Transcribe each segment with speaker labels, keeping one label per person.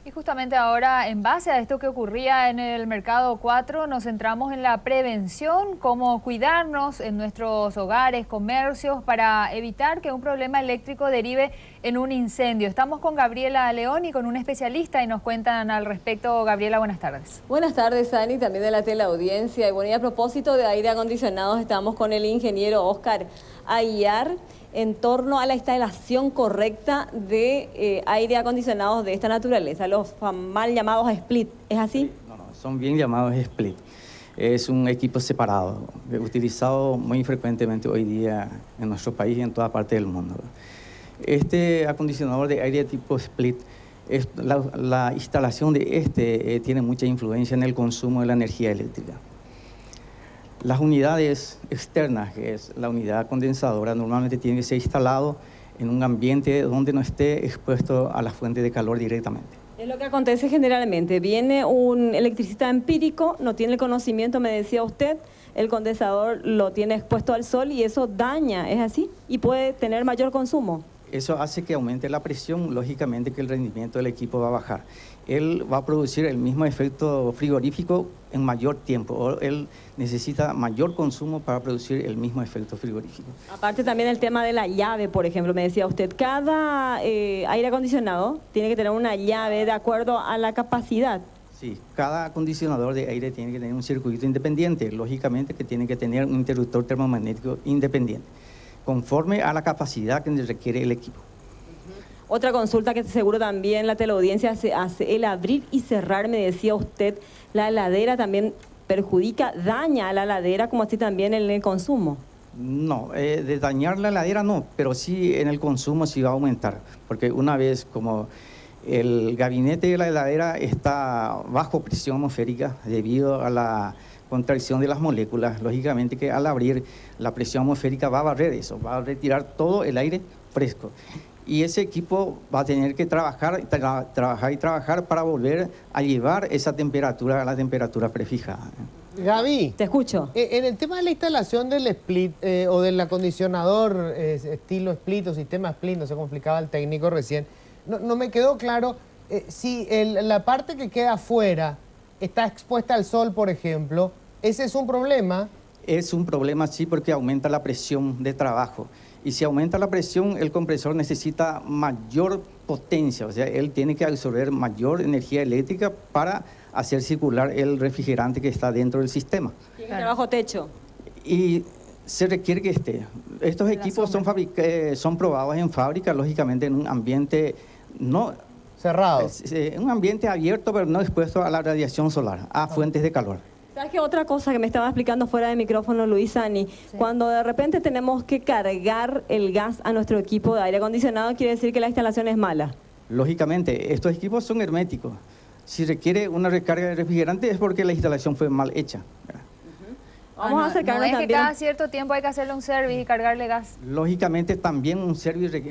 Speaker 1: Y justamente ahora, en base a esto que ocurría en el Mercado 4, nos centramos en la prevención, cómo cuidarnos en nuestros hogares, comercios, para evitar que un problema eléctrico derive en un incendio. Estamos con Gabriela León y con un especialista y nos cuentan al respecto. Gabriela, buenas tardes.
Speaker 2: Buenas tardes, Ani, también de la teleaudiencia. Y bueno, y a propósito de aire acondicionado, estamos con el ingeniero Oscar Aguiar en torno a la instalación correcta de aire acondicionados de esta naturaleza, los mal llamados split. ¿Es así?
Speaker 3: No, son bien llamados split. Es un equipo separado, utilizado muy frecuentemente hoy día en nuestro país y en toda parte del mundo. Este acondicionador de aire tipo split, la instalación de tiene mucha influencia en el consumo de la energía eléctrica. Las unidades externas, que es la unidad condensadora, normalmente tiene que ser instalado en un ambiente donde no esté expuesto a la fuente de calor directamente.
Speaker 2: Es lo que acontece generalmente. Viene un electricista empírico, no tiene el conocimiento, me decía usted, el condensador lo tiene expuesto al sol y eso daña, ¿es así? Y puede tener mayor consumo.
Speaker 3: Eso hace que aumente la presión, lógicamente que el rendimiento del equipo va a bajar. Él va a producir el mismo efecto frigorífico en mayor tiempo, o él necesita mayor consumo para producir el mismo efecto frigorífico.
Speaker 2: Aparte también el tema de la llave, por ejemplo, me decía usted, cada aire acondicionado tiene que tener una llave de acuerdo a la capacidad.
Speaker 3: Sí, cada acondicionador de aire tiene que tener un circuito independiente, lógicamente que tiene que tener un interruptor termomagnético independiente, conforme a la capacidad que requiere el equipo.
Speaker 2: Otra consulta que seguro también la teleaudiencia se hace, el abrir y cerrar, me decía usted, la heladera también perjudica, daña a la heladera, como así también en el consumo.
Speaker 3: No, de dañar la heladera no, pero sí en el consumo sí va a aumentar, porque una vez como el gabinete de la heladera está bajo presión atmosférica debido a la contracción de las moléculas, lógicamente que al abrir la presión atmosférica va a barrer eso, va a retirar todo el aire fresco. Y ese equipo va a tener que trabajar para volver a llevar esa temperatura a la temperatura prefijada.
Speaker 4: Gaby,
Speaker 2: te escucho.
Speaker 4: En el tema de la instalación del split o del acondicionador estilo split o sistema split, no se complicaba el técnico recién, no me quedó claro si la parte que queda afuera está expuesta al sol, por ejemplo, ¿ese es un problema?
Speaker 3: Es un problema, sí, porque aumenta la presión de trabajo. Y si aumenta la presión, el compresor necesita mayor potencia, o sea, él tiene que absorber mayor energía eléctrica para hacer circular el refrigerante que está dentro del sistema.
Speaker 2: Tiene que estar bajo techo.
Speaker 3: Y se requiere que esté. Estos equipos son probados en fábrica, lógicamente en un ambiente no
Speaker 4: cerrado.
Speaker 3: Un ambiente abierto, pero no expuesto a la radiación solar, a fuentes de calor.
Speaker 2: ¿Sabes qué? Otra cosa que me estaba explicando fuera de micrófono Luis Ani, sí. Cuando de repente tenemos que cargar el gas a nuestro equipo de aire acondicionado, quiere decir que la instalación es mala.
Speaker 3: Lógicamente, estos equipos son herméticos. Si requiere una recarga de refrigerante es porque la instalación fue mal hecha.
Speaker 2: Vamos a acercarnos
Speaker 1: también.
Speaker 2: también.
Speaker 1: Que cada cierto tiempo hay que hacerle un service y cargarle gas.
Speaker 3: Lógicamente también un service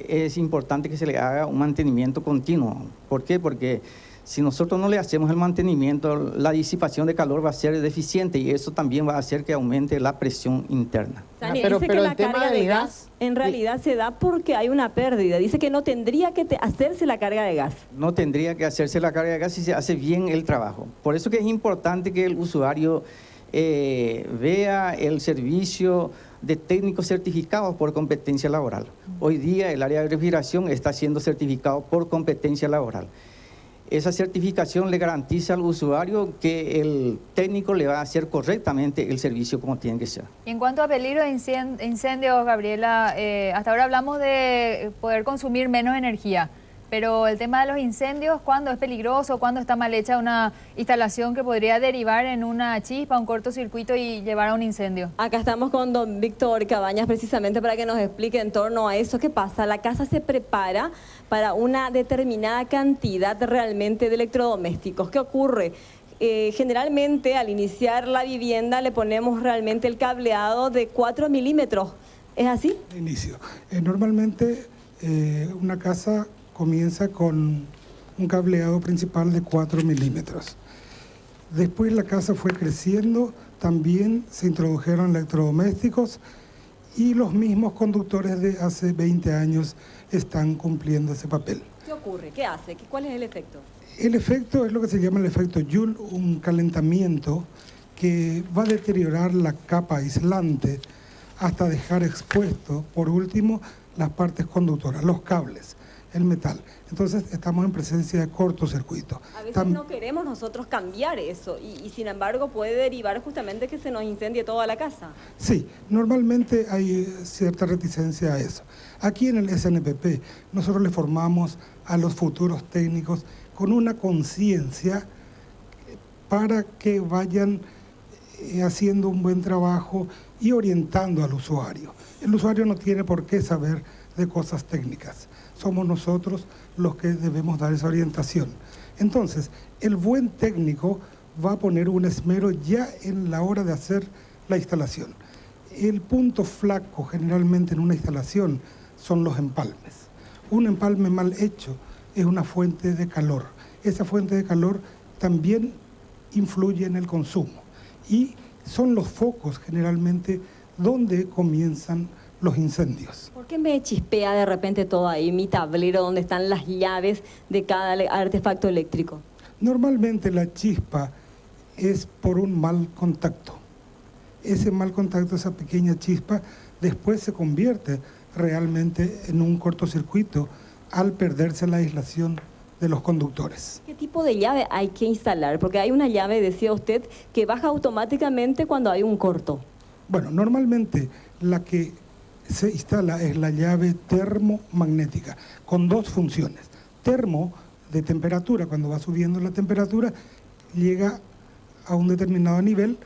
Speaker 3: es importante que se le haga un mantenimiento continuo. ¿Por qué? Porque si nosotros no le hacemos el mantenimiento, la disipación de calor va a ser deficiente y eso también va a hacer que aumente la presión interna.
Speaker 2: Sani, dice que la carga de gas en realidad se da porque hay una pérdida. Dice que no tendría que hacerse la carga de gas.
Speaker 3: No tendría que hacerse la carga de gas si se hace bien el trabajo. Por eso que es importante que el usuario vea el servicio de técnicos certificados por competencia laboral. Hoy día el área de refrigeración está siendo certificado por competencia laboral. Esa certificación le garantiza al usuario que el técnico le va a hacer correctamente el servicio como tiene que ser.
Speaker 1: Y en cuanto a peligro de incendios, Gabriela, hasta ahora hablamos de poder consumir menos energía, pero el tema de los incendios, ¿cuándo es peligroso? ¿Cuándo está mal hecha una instalación que podría derivar en una chispa, un cortocircuito y llevar a un incendio?
Speaker 2: Acá estamos con don Víctor Cabañas precisamente para que nos explique en torno a eso. ¿Qué pasa? La casa se prepara para una determinada cantidad realmente de electrodomésticos. ¿Qué ocurre? Generalmente al iniciar la vivienda le ponemos realmente el cableado de 4 milímetros. ¿Es así?
Speaker 5: Inicio. Normalmente una casa comienza con un cableado principal de 4 milímetros. Después la casa fue creciendo, también se introdujeron electrodomésticos y los mismos conductores de hace 20 años están cumpliendo ese papel.
Speaker 2: ¿Qué ocurre? ¿Qué hace? ¿Cuál es el efecto?
Speaker 5: El efecto es lo que se llama el efecto Joule, un calentamiento que va a deteriorar la capa aislante hasta dejar expuesto, por último, las partes conductoras, los cables, el metal. Entonces estamos en presencia de cortocircuito.
Speaker 2: A veces no queremos nosotros cambiar eso y sin embargo puede derivar justamente que se nos incendie toda la casa.
Speaker 5: Sí, normalmente hay cierta reticencia a eso. Aquí en el SNPP nosotros le formamos a los futuros técnicos con una conciencia para que vayan haciendo un buen trabajo y orientando al usuario. El usuario no tiene por qué saber de cosas técnicas. Somos nosotros los que debemos dar esa orientación. Entonces, el buen técnico va a poner un esmero ya en la hora de hacer la instalación. El punto flaco generalmente en una instalación son los empalmes. Un empalme mal hecho es una fuente de calor. Esa fuente de calor también influye en el consumo y son los focos generalmente donde comienzan los incendios.
Speaker 2: ¿Por qué me chispea de repente todo ahí, mi tablero donde están las llaves de cada artefacto eléctrico?
Speaker 5: Normalmente la chispa es por un mal contacto. Ese mal contacto, esa pequeña chispa, después se convierte realmente en un cortocircuito al perderse la aislación de los conductores.
Speaker 2: ¿Qué tipo de llave hay que instalar? Porque hay una llave, decía usted, que baja automáticamente cuando hay un corto.
Speaker 5: Bueno, normalmente la que se instala es la llave termomagnética, con dos funciones. Termo, de temperatura, cuando va subiendo la temperatura, llega a un determinado nivel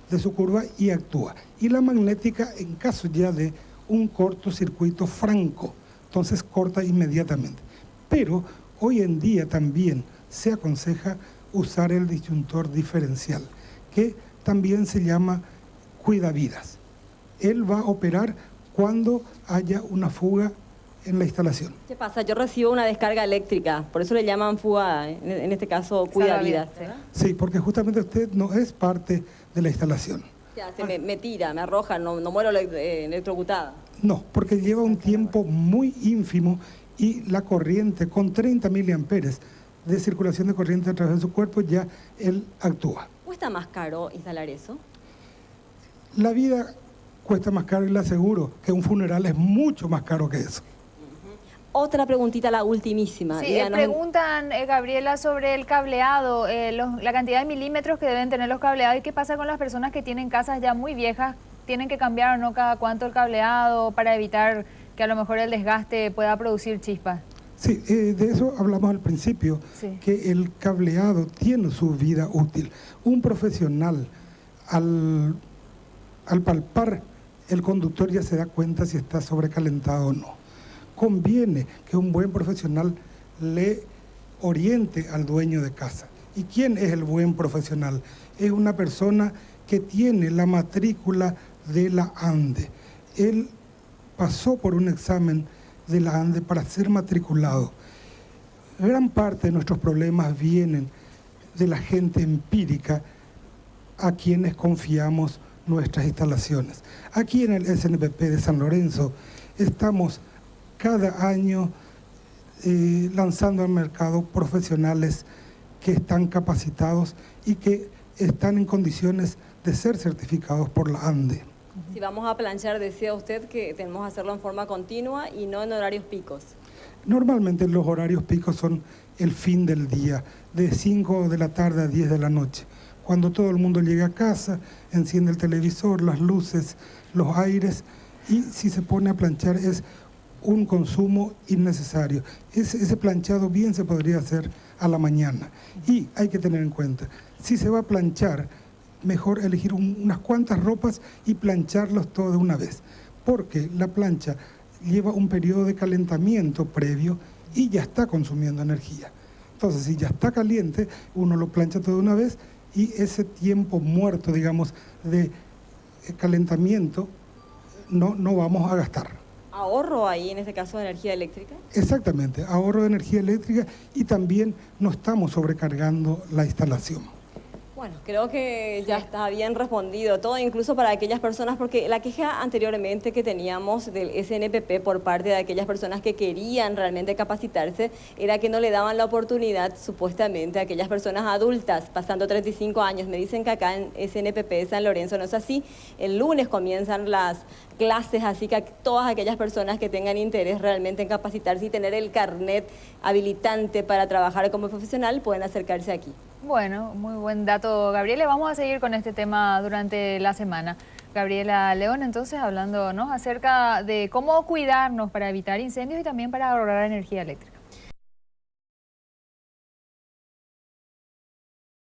Speaker 5: de su curva y actúa. Y la magnética, en caso ya de un cortocircuito franco, entonces corta inmediatamente. Pero hoy en día también se aconseja usar el disyuntor diferencial, que también se llama cuidavidas. Él va a operar cuando haya una fuga en la instalación.
Speaker 2: ¿Qué pasa? Yo recibo una descarga eléctrica, por eso le llaman fuga, en este caso cuidavidas.
Speaker 5: Sí, porque justamente usted no es parte de la instalación.
Speaker 2: Ya, me tira, me arroja, no muero electrocutada.
Speaker 5: No, porque lleva un tiempo muy ínfimo y la corriente con 30 miliamperes de circulación de corriente a través de su cuerpo ya él actúa.
Speaker 2: ¿Cuesta más caro instalar eso?
Speaker 5: La vida cuesta más caro y le aseguro que un funeral es mucho más caro que eso.
Speaker 2: Otra preguntita, la ultimísima.
Speaker 1: Sí, preguntan, Gabriela, sobre el cableado, la cantidad de milímetros que deben tener los cableados y qué pasa con las personas que tienen casas ya muy viejas, tienen que cambiar o no cada cuánto el cableado para evitar que a lo mejor el desgaste pueda producir chispas.
Speaker 5: Sí, de eso hablamos al principio, sí, que el cableado tiene su vida útil. Un profesional, al palpar el conductor ya se da cuenta si está sobrecalentado o no. Conviene que un buen profesional le oriente al dueño de casa. ¿Y quién es el buen profesional? Es una persona que tiene la matrícula de la ANDE. Él pasó por un examen de la ANDE para ser matriculado. Gran parte de nuestros problemas vienen de la gente empírica a quienes confiamos nuestras instalaciones. Aquí en el SNPP de San Lorenzo estamos cada año lanzando al mercado profesionales que están capacitados y que están en condiciones de ser certificados por la ANDE.
Speaker 2: Si vamos a planchar, decía usted que tenemos que hacerlo en forma continua y no en horarios picos.
Speaker 5: Normalmente los horarios picos son el fin del día, de 5 de la tarde a 10 de la noche. Cuando todo el mundo llega a casa, enciende el televisor, las luces, los aires, y si se pone a planchar es un consumo innecesario. Ese planchado bien se podría hacer a la mañana. Y hay que tener en cuenta, si se va a planchar, mejor elegir unas cuantas ropas y plancharlos todo de una vez, porque la plancha lleva un periodo de calentamiento previo y ya está consumiendo energía. Entonces, si ya está caliente, uno lo plancha todo de una vez y ese tiempo muerto, digamos, de calentamiento, no vamos a gastar.
Speaker 2: ¿Ahorro ahí, en este caso, de energía eléctrica?
Speaker 5: Exactamente, ahorro de energía eléctrica y también no estamos sobrecargando la instalación.
Speaker 2: Bueno, creo que ya está bien respondido todo, incluso para aquellas personas, porque la queja anteriormente que teníamos del SNPP por parte de aquellas personas que querían realmente capacitarse era que no le daban la oportunidad supuestamente a aquellas personas adultas pasando 35 años. Me dicen que acá en SNPP de San Lorenzo no es así. El lunes comienzan las clases, así que todas aquellas personas que tengan interés realmente en capacitarse y tener el carnet habilitante para trabajar como profesional pueden acercarse aquí.
Speaker 1: Bueno, muy buen dato, Gabriela. Vamos a seguir con este tema durante la semana. Gabriela León, entonces, hablando, ¿no?, acerca de cómo cuidarnos para evitar incendios y también para ahorrar energía eléctrica.